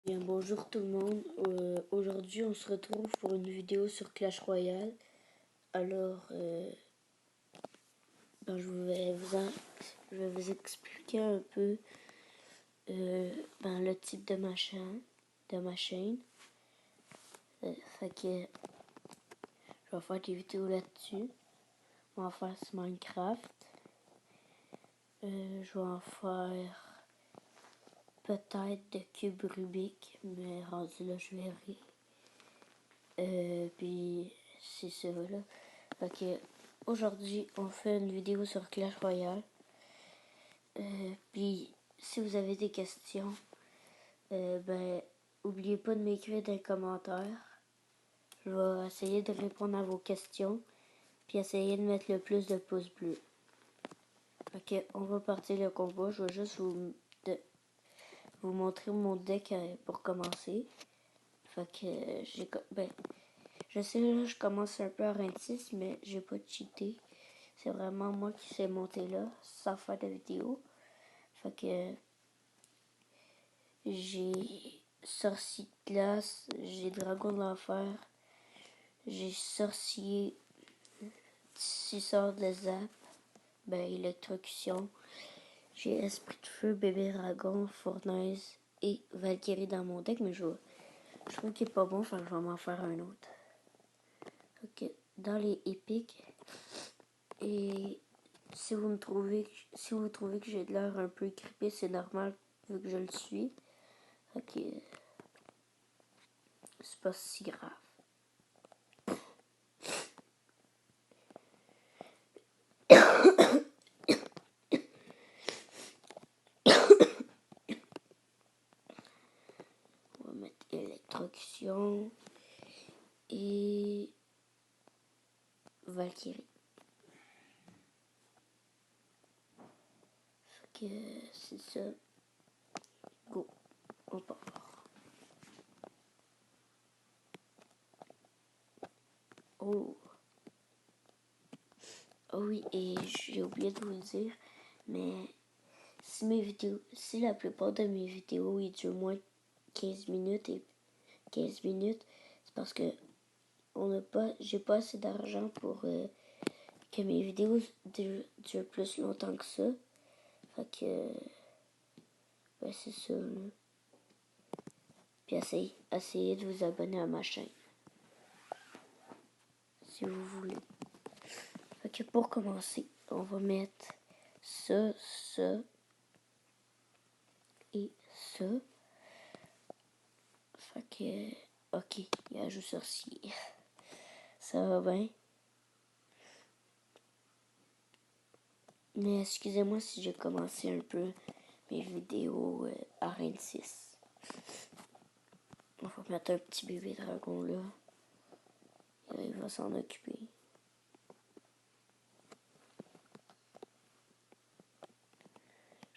Bien, bonjour tout le monde. Aujourd'hui, on se retrouve pour une vidéo sur Clash Royale. Alors, je vais vous expliquer un peu le type de ma chaîne. Fait que je vais faire des vidéos là-dessus. Je vais en faire sur Minecraft. Je vais en faire peut-être de cube Rubik, mais rendu là, je verrai. Puis c'est ça là. Fait que aujourd'hui on fait une vidéo sur Clash Royale. Puis si vous avez des questions, oubliez pas de m'écrire dans les commentaires. Je vais essayer de répondre à vos questions. Puis essayer de mettre le plus de pouces bleus. Ok, on va partir le combat. Je vais juste vous montrer mon deck pour commencer. Fait que je sais là, je commence un peu à 26, mais j'ai pas cheaté. C'est vraiment moi qui s'est monté là, sans faire de vidéo. Fait que j'ai sorcier de glace, j'ai dragon de l'enfer, j'ai sorcier 6 sorts de zap, électrocution. J'ai esprit de feu, bébé dragon, fournaise et Valkyrie dans mon deck, mais je trouve qu'il est pas bon, fait que je vais m'en faire un autre. Ok, dans les épiques. Et si vous trouvez que j'ai de l'air un peu crispé, c'est normal vu que je le suis. Ok, c'est pas si grave. On va mettre électrocution et Valkyrie. Ok, c'est ça. Go, on part. Oh. Oh oui, et j'ai oublié de vous le dire, mais si la plupart de mes vidéos ils durent moins de 15 minutes c'est parce que j'ai pas assez d'argent pour que mes vidéos durent plus longtemps que ça. Fait que c'est ça là. Puis essayez de vous abonner à ma chaîne si vous voulez. Fait que pour commencer, on va mettre ça et ça. Fait que ok, il y a un jeu sorcier. Ça va bien. Mais excusez-moi si j'ai commencé un peu mes vidéos à Reine 6. On va mettre un petit bébé dragon là. Il va s'en occuper.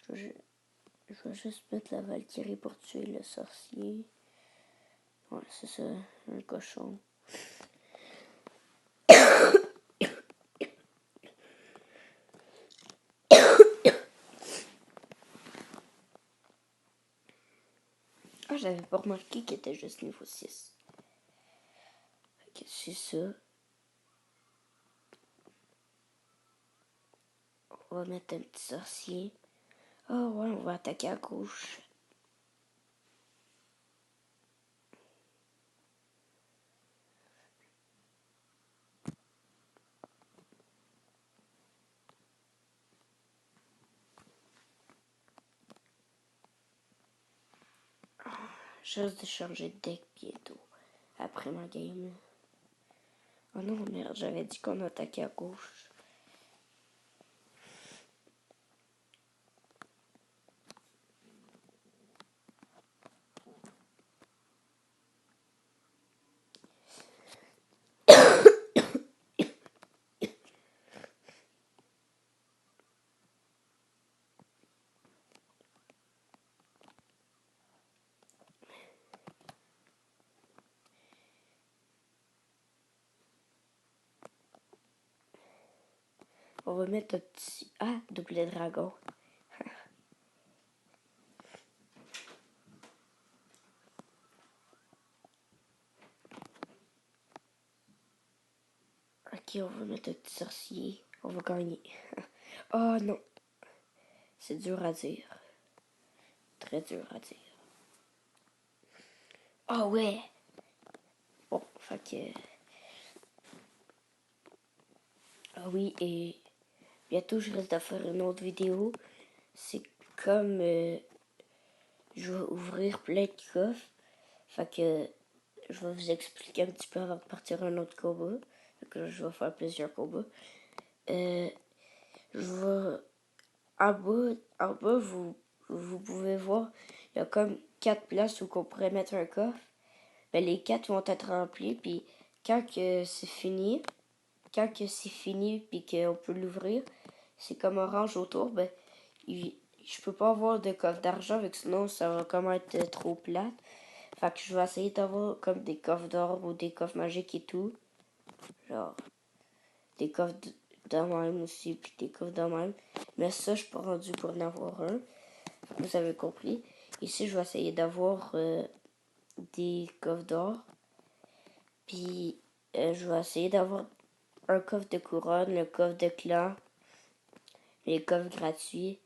Je vais juste mettre la Valkyrie pour tuer le sorcier. Ouais, c'est ça, un cochon. Ah, j'avais pas remarqué qu'il était juste niveau 6. Ok, c'est ça. On va mettre un petit sorcier. Oh ouais, on va attaquer à gauche. Je risque de changer de deck bientôt. Après ma game. Oh non, merde, j'avais dit qu'on attaquait à gauche. On va mettre un petit... Ah, double dragon. Ok, on va mettre un petit sorcier. On va gagner. Oh non. C'est dur à dire. Très dur à dire. Ah ouais. Bon, fait que... Ah oui, et bientôt je risque de faire une autre vidéo. C'est comme je vais ouvrir plein de coffres. Fait que je vais vous expliquer un petit peu avant de partir un autre combat. Fait que je vais faire plusieurs combats. Je vais en bas vous pouvez voir, il y a comme 4 places où on pourrait mettre un coffre. Ben, les 4 vont être remplis, puis quand que c'est fini, puis qu'on peut l'ouvrir, c'est comme orange autour, ben, je peux pas avoir de coffre d'argent, avec sinon ça va comme être trop plate. Fait que je vais essayer d'avoir comme des coffres d'or ou des coffres magiques et tout. Genre, des coffres de même aussi, puis des coffres de même. Mais ça, je suis pas rendu pour en avoir un. Vous avez compris. Ici, je vais essayer d'avoir des coffres d'or. Puis, je vais essayer d'avoir un coffre de couronne, le coffre de clan, les coffres gratuits.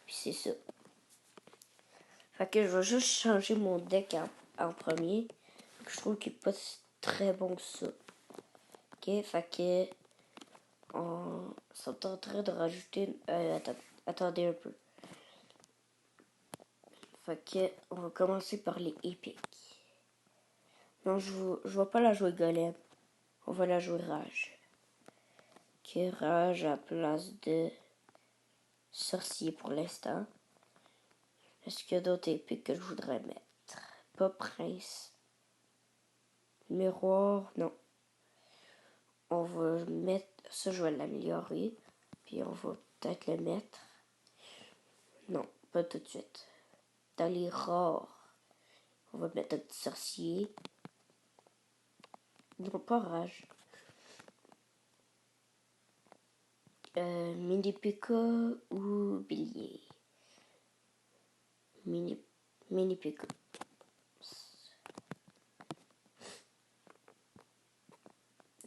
Puis c'est ça. Fait que je vais juste changer mon deck en premier. Je trouve qu'il n'est pas très bon que ça. Ok, fait que on sont en train de rajouter... attendez un peu. Fait que on va commencer par les épiques. Non, je vais pas la jouer golem. On va la jouer rage. Ok, rage à place de sorcier pour l'instant. Est-ce qu'il y a d'autres épiques que je voudrais mettre? Pas prince. Miroir, non. On va mettre... Ça, je vais l'améliorer. Puis on va peut-être le mettre. Non, pas tout de suite. Dans les rares, on va mettre un petit sorcier. Non, pas rage. Mini Pika ou Bélier? Mini Pika.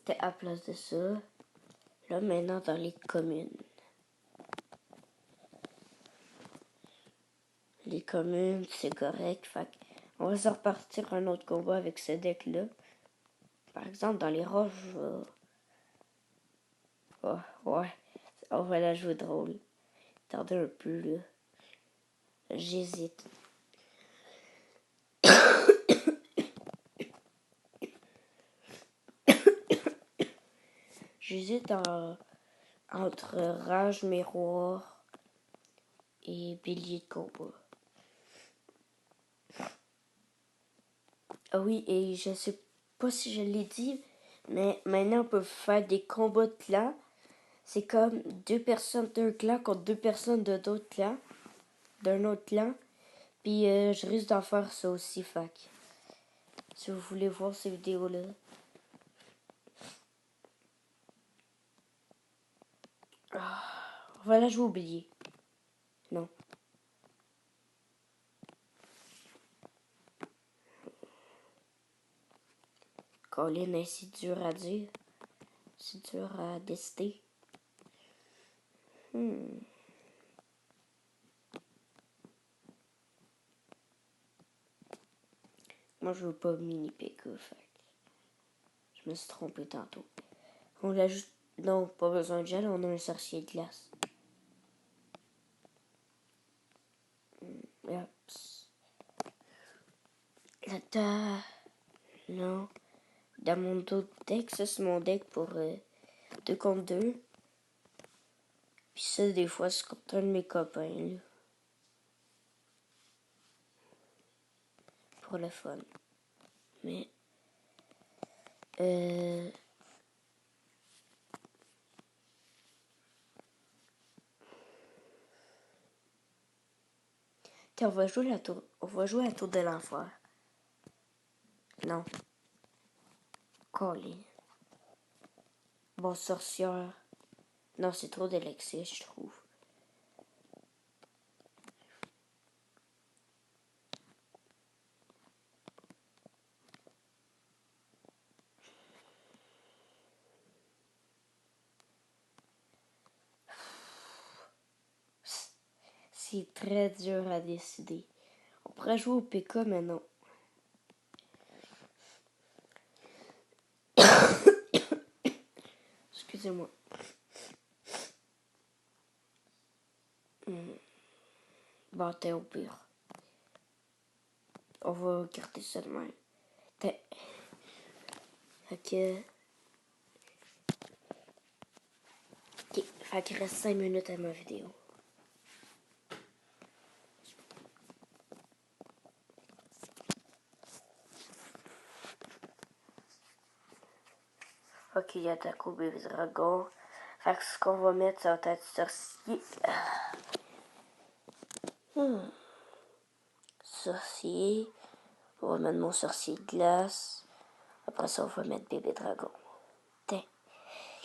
T'es à place de ça. Là, maintenant, dans les communes. Les communes, c'est correct. Fait on va se repartir un autre combat avec ce deck-là. Par exemple, dans les roches, ouais, on va la jouer drôle. Attendez un peu, là. J'hésite. J'hésite entre rage, miroir et bélier de combat. Ah oui, et je sais pas si je l'ai dit, mais maintenant on peut faire des combats de clans. C'est comme 2 personnes d'un clan contre 2 personnes de d'autres clans, d'un autre clan. Puis je risque d'en faire ça aussi, fac. Si vous voulez voir ces vidéos-là. Voilà, je vais oublier. Non. Colin, c'est dur à dire. C'est dur à décider. Moi, je veux pas mini PK, fait. Je me suis trompé tantôt. On l'ajoute. Non, pas besoin de gel, on a un sorcier de glace. Oups. Là, non. Dans mon autre deck, ça c'est mon deck pour 2 contre 2. Puis ça, des fois, c'est contre un de mes copains, là. Pour le fun. Mais, tiens, on va jouer à la tour de l'enfer. Non. Colin. Bon, sorcière. Non, c'est trop d'élixir, je trouve. c'est très dur à décider. On pourrait jouer au PK, mais non. Excusez-moi. Bon, t'es au pire. On va garder ça de même. T'es. Fait que. Ok. Fait qu'il reste 5 minutes à ma vidéo. Ok, il y a Taco Baby Dragon. Fait que ce qu'on va mettre, ça va être sorcier. Sorcier. On va mettre mon sorcier de glace. Après ça, on va mettre bébé dragon. Tiens.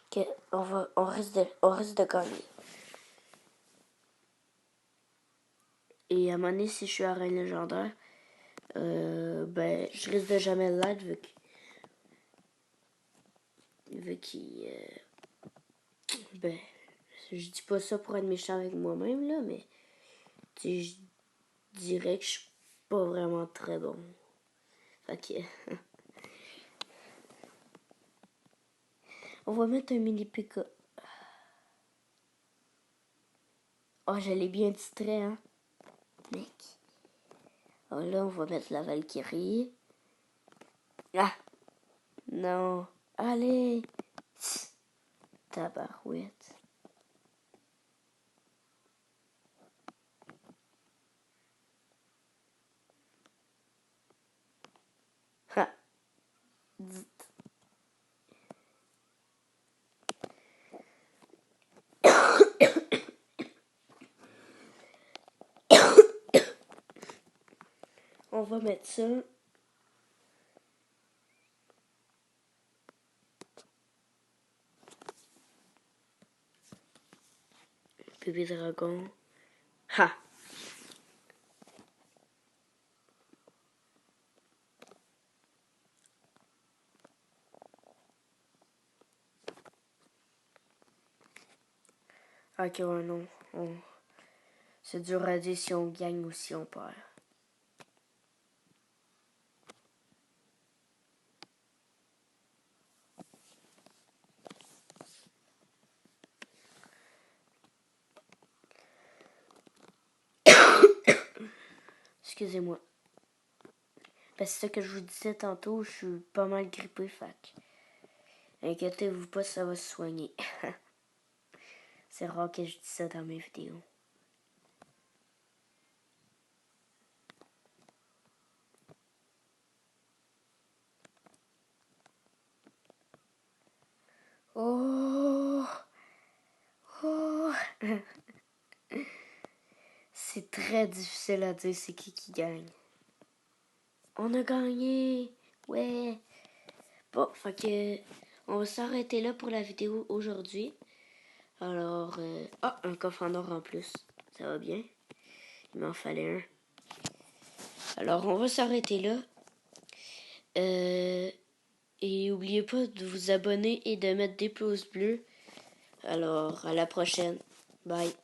Que on risque de gagner. Et à un moment donné, si je suis arène légendaire, ben, je risque de jamais l'être vu qu'il ben, je dis pas ça pour être méchant avec moi-même, là, mais je dirais que je suis pas vraiment très bon. Fait que on va mettre un mini PK. Oh, j'allais bien distrait, hein, mec. Oh, là, on va mettre la Valkyrie. Ah! Non. Allez! Tabarouette. Ha! On va mettre ça. Bébé dragon. Ha! Ok, ouais, non. C'est dur à dire si on gagne ou si on perd. Excusez-moi. Ben, c'est ça que je vous disais tantôt, je suis pas mal grippé, fac. Inquiétez-vous pas, ça va se soigner. C'est rare que je dise ça dans mes vidéos. Oh! Oh! C'est très difficile à dire c'est qui gagne. On a gagné! Ouais! Bon, fait que on va s'arrêter là pour la vidéo aujourd'hui. Alors, un coffre en or en plus. Ça va bien. Il m'en fallait un. Alors, on va s'arrêter là. Et n'oubliez pas de vous abonner et de mettre des pouces bleus. Alors, à la prochaine. Bye.